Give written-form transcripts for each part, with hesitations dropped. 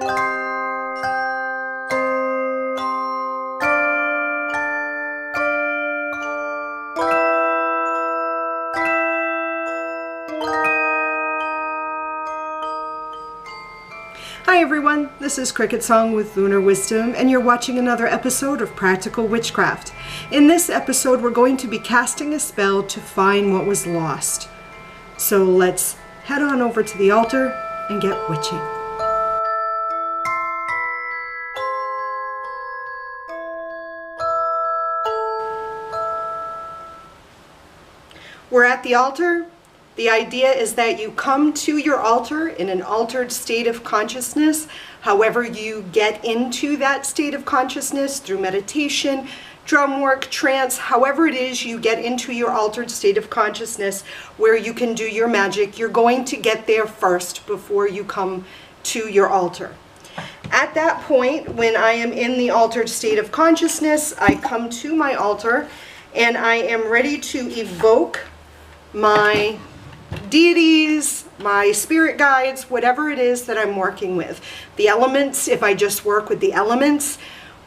Hi everyone, this is CricketSong with Lunar Wisdom, and you're watching another episode of Practical Witchcraft. In this episode, we're going to be casting a spell to find what was lost. So let's head on over to the altar and get witching. We're at the altar. The idea is that you come to your altar in an altered state of consciousness. However you get into that state of consciousness through meditation, drum work, trance, however it is you get into your altered state of consciousness where you can do your magic, you're going to get there first before you come to your altar. At that point, when I am in the altered state of consciousness, I come to my altar and I am ready to evoke my deities, my spirit guides, whatever it is that I'm working with. The elements, if I just work with the elements,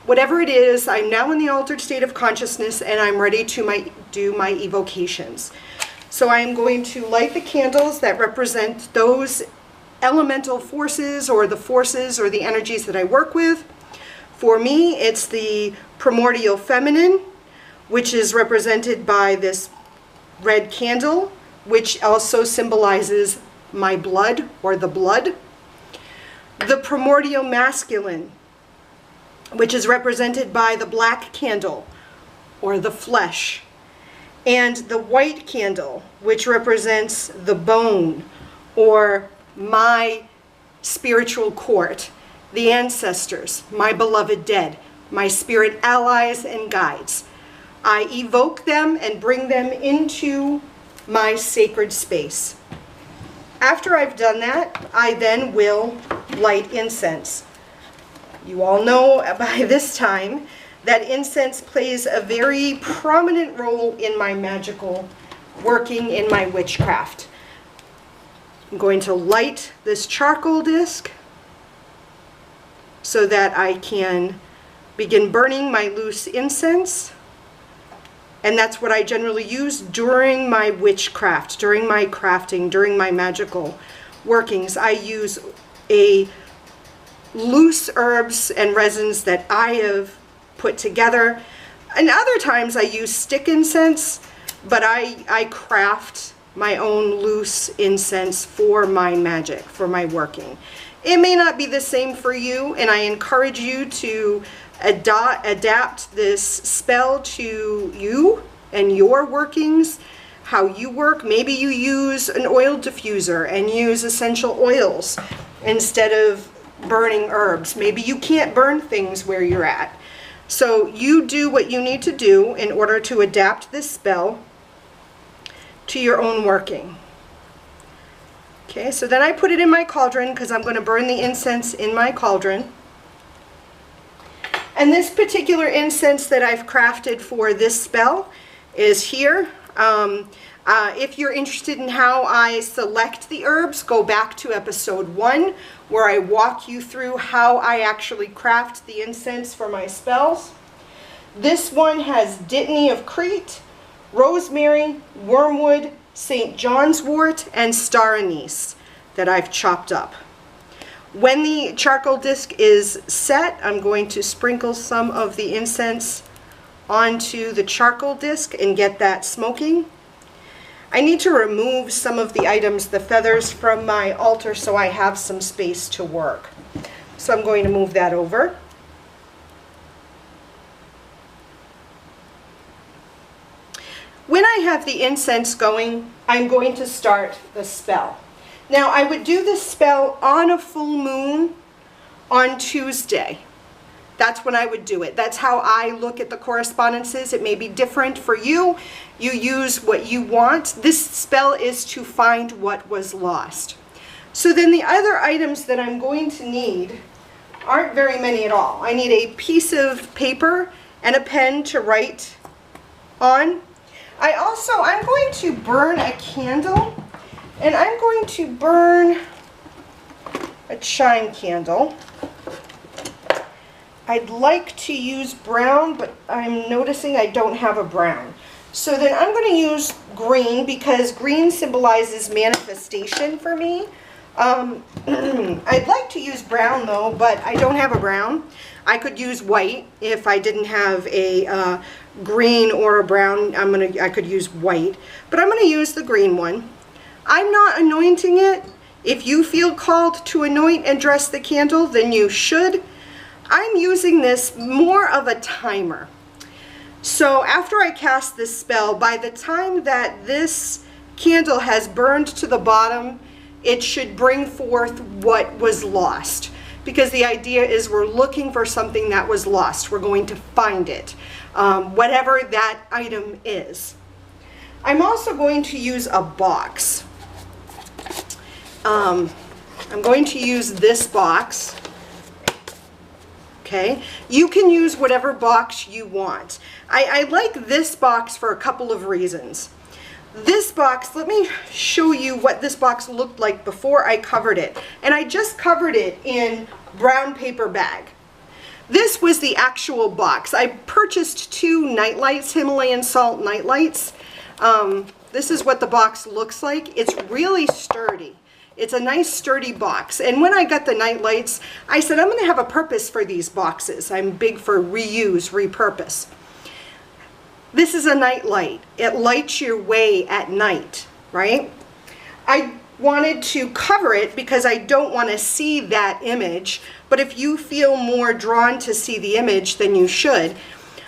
whatever it is, I'm now in the altered state of consciousness and I'm ready to do my evocations. So I'm going to light the candles that represent those elemental forces or the energies that I work with. For me, it's the primordial feminine, which is represented by this red candle, which also symbolizes my blood or the blood. The primordial masculine, which is represented by the black candle or the flesh. And the white candle, which represents the bone or my spiritual court, the ancestors, my beloved dead, my spirit allies and guides. I evoke them and bring them into my sacred space. After I've done that, I then will light incense. You all know by this time that incense plays a very prominent role in my magical working, in my witchcraft. I'm going to light this charcoal disc so that I can begin burning my loose incense. And that's what I generally use during my witchcraft, during my crafting, during my magical workings. I use loose herbs and resins that I have put together. And other times I use stick incense, but I craft my own loose incense for my magic, for my working. It may not be the same for you, and I encourage you to adapt this spell to you and your workings, how you work. Maybe you use an oil diffuser and use essential oils instead of burning herbs. Maybe you can't burn things where you're at. So you do what you need to do in order to adapt this spell to your own working. Okay, so then I put it in my cauldron because I'm going to burn the incense in my cauldron. And this particular incense that I've crafted for this spell is here. If you're interested in how I select the herbs, go back to episode 1 where I walk you through how I actually craft the incense for my spells. This one has dittany of Crete, rosemary, wormwood, St. John's wort, and star anise that I've chopped up. When the charcoal disc is set, I'm going to sprinkle some of the incense onto the charcoal disc and get that smoking. I need to remove some of the items, the feathers, from my altar so I have some space to work. So I'm going to move that over. When I have the incense going, I'm going to start the spell. Now, I would do this spell on a full moon on Tuesday. That's when I would do it. That's how I look at the correspondences. It may be different for you. You use what you want. This spell is to find what was lost. So then the other items that I'm going to need aren't very many at all. I need a piece of paper and a pen to write on. I'm going to burn a candle, and I'm going to burn a chime candle. I'd like to use brown, but I'm noticing I don't have a brown. So then I'm going to use green because green symbolizes manifestation for me. I'd like to use brown though, but I don't have a brown. I could use white if I didn't have a green or a brown. I could use white, but I'm going to use the green one. I'm not anointing it. If you feel called to anoint and dress the candle, then you should. I'm using this more of a timer. So after I cast this spell, by the time that this candle has burned to the bottom, it should bring forth what was lost. Because the idea is we're looking for something that was lost. We're going to find it, whatever that item is. I'm also going to use a box. I'm going to use this box. Okay, you can use whatever box you want. I like this box for a couple of reasons. This box, let me show you what this box looked like before I covered it. And I just covered it in brown paper bag. This was the actual box. I purchased 2 nightlights, Himalayan salt nightlights. This is what the box looks like. It's really sturdy. It's a nice sturdy box. And when I got the night lights, I said, I'm going to have a purpose for these boxes. I'm big for reuse, repurpose. This is a night light. It lights your way at night, right? I wanted to cover it because I don't want to see that image. But if you feel more drawn to see the image, then you should.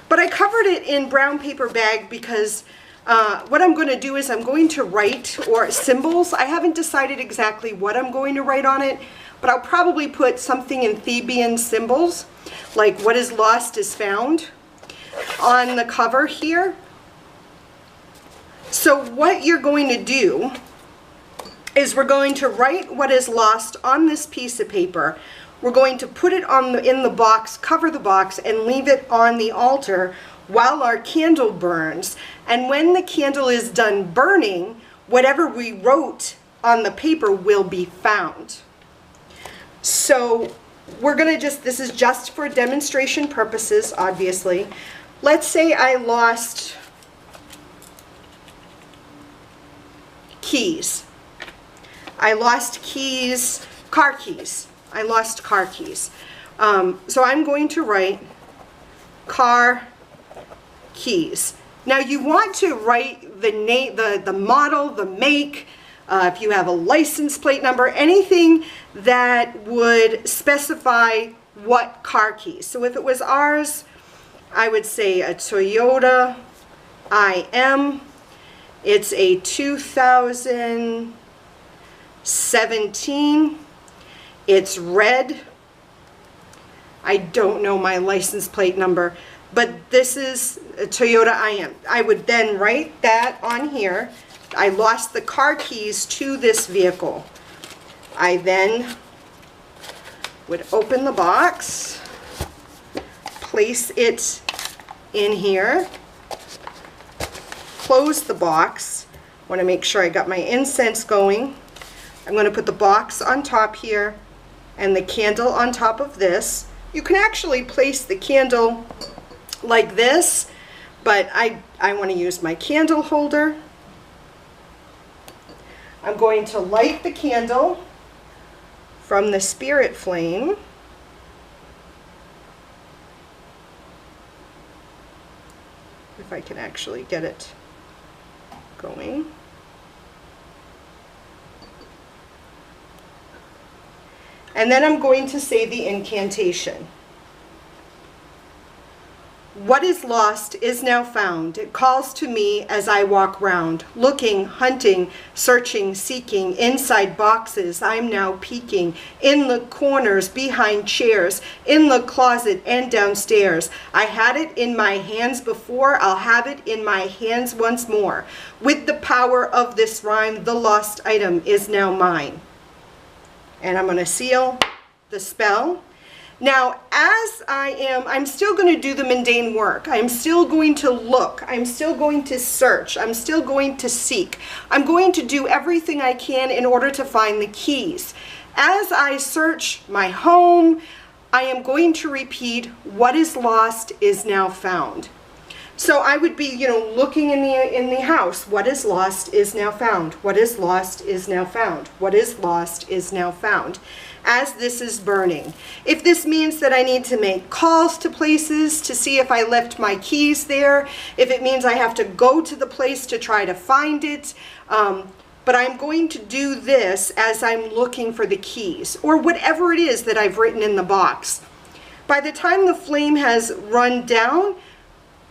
But I covered it in brown paper bag because what I'm going to do is I'm going to write or symbols. I haven't decided exactly what I'm going to write on it, but I'll probably put something in Theban symbols, like what is lost is found, on the cover here. So what you're going to do is we're going to write what is lost on this piece of paper. We're going to put it in the box, cover the box, and leave it on the altar while our candle burns. And when the candle is done burning, whatever we wrote on the paper will be found. So we're going to this is just for demonstration purposes, obviously. Let's say I lost keys. I lost keys, car keys. I lost car keys. So I'm going to write car keys. Now you want to write the name, the model, the make, if you have a license plate number, anything that would specify what car keys. So if it was ours, I would say a Toyota IM. It's a 2017. It's red. I don't know my license plate number, but this is a Toyota IM. I would then write that on here. I lost the car keys to this vehicle. I then would open the box, place it in here, close the box. I want to make sure I got my incense going. I'm going to put the box on top here and the candle on top of this. You can actually place the candle like this, but I want to use my candle holder. I'm going to light the candle from the spirit flame. If I can actually get it going. And then I'm going to say the incantation. What is lost is now found. It calls to me as I walk round, looking, hunting, searching, seeking, inside boxes. I'm now peeking, in the corners, behind chairs, in the closet and downstairs. I had it in my hands before, I'll have it in my hands once more. With the power of this rhyme, the lost item is now mine. And I'm going to seal the spell. Now, as I'm still going to do the mundane work. I'm still going to look. I'm still going to search. I'm still going to seek. I'm going to do everything I can in order to find the keys. As I search my home, I am going to repeat, what is lost is now found. So I would be, looking in the house. What is lost is now found. What is lost is now found. What is lost is now found. As this is burning. If this means that I need to make calls to places to see if I left my keys there, if it means I have to go to the place to try to find it, but I'm going to do this as I'm looking for the keys, or whatever it is that I've written in the box. By the time the flame has run down,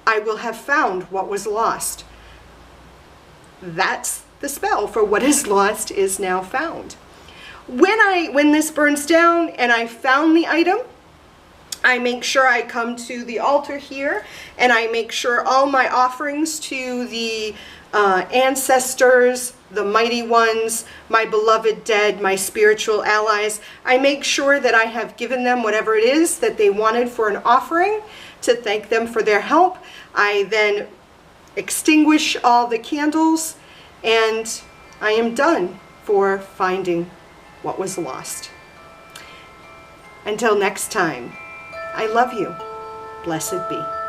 I will have found what was lost. That's the spell for what is lost is now found. When this burns down and I found the item, I make sure I come to the altar here, and I make sure all my offerings to the ancestors, the mighty ones, my beloved dead, my spiritual allies, I make sure that I have given them whatever it is that they wanted for an offering to thank them for their help. I then extinguish all the candles, and I am done for finding what was lost. Until next time, I love you. Blessed be.